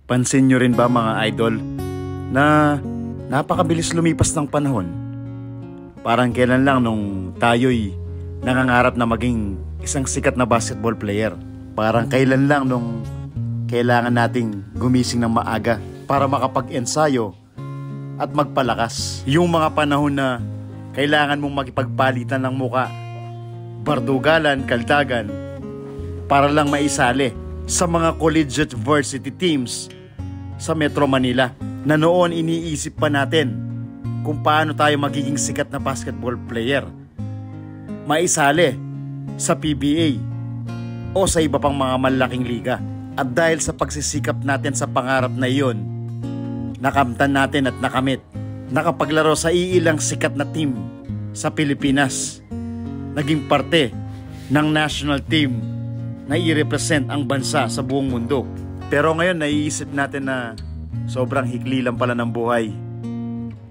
Pansin nyo rin ba mga idol na napakabilis lumipas ng panahon? Parang kailan lang nung tayo'y nangangarap na maging isang sikat na basketball player. Parang kailan lang nung kailangan nating gumising ng maaga para makapag-ensayo at magpalakas. Yung mga panahon na kailangan mong makipagpalitan ng muka, bardugalan, kaldagan, para lang maisali sa mga collegiate varsity teams sa Metro Manila, na noon iniisip pa natin kung paano tayo magiging sikat na basketball player, maisali sa PBA o sa iba pang mga malaking liga. At dahil sa pagsisikap natin sa pangarap na iyon, nakamtan natin at nakamit, nakapaglaro sa iilang sikat na team sa Pilipinas, naging parte ng national team na i-represent ang bansa sa buong mundo. Pero ngayon naiisip natin na sobrang hikli lang pala ng buhay,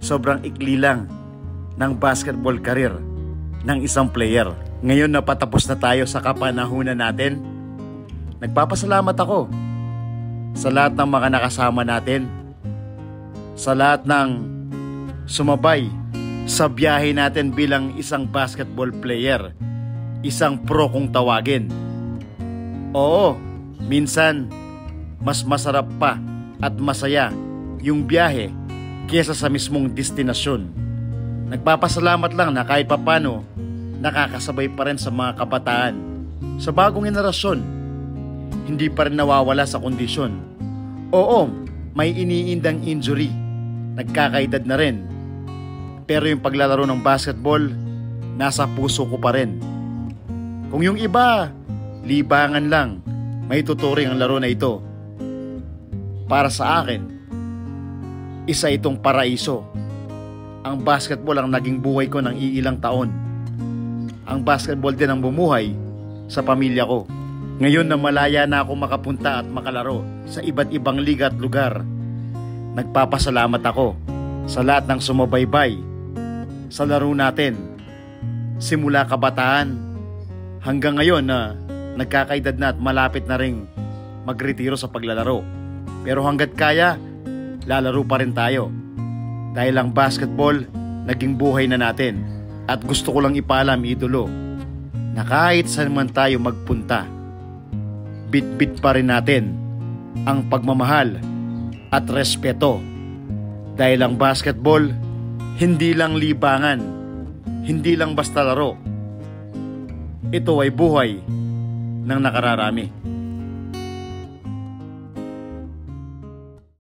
sobrang ikli lang ng basketball career ng isang player. Ngayon na patapos na tayo sa kapanahunan natin, nagpapasalamat ako sa lahat ng mga nakasama natin, sa lahat ng sumabay sa biyahe natin bilang isang basketball player, isang pro kung tawagin. Oo, minsan mas masarap pa at masaya yung biyahe kesa sa mismong destinasyon. Nagpapasalamat lang na kahit papano nakakasabay pa rin sa mga kabataan, sa bagong henerasyon. Hindi pa rin nawawala sa kondisyon. Oo, may iniindang injury, nagkakaedad na rin, pero yung paglalaro ng basketball nasa puso ko pa rin. Kung yung iba libangan lang, may tuturing ang laro na ito, para sa akin isa itong paraiso. Ang basketball ang naging buhay ko ng iilang taon. Ang basketball din ang bumuhay sa pamilya ko. Ngayon na malaya na ako makapunta at makalaro sa iba't ibang liga at lugar, nagpapasalamat ako sa lahat ng sumabaybay sa laro natin, simula kabataan hanggang ngayon na nagkakaedad na at malapit na ring magretiro sa paglalaro. Pero hanggat kaya, lalaro pa rin tayo, dahil ang basketball naging buhay na natin. At gusto ko lang ipaalam, idolo, na kahit saan man tayo magpunta, bit-bit pa rin natin ang pagmamahal at respeto, dahil ang basketball hindi lang libangan, hindi lang basta laro. Ito ay buhay ng nakararami.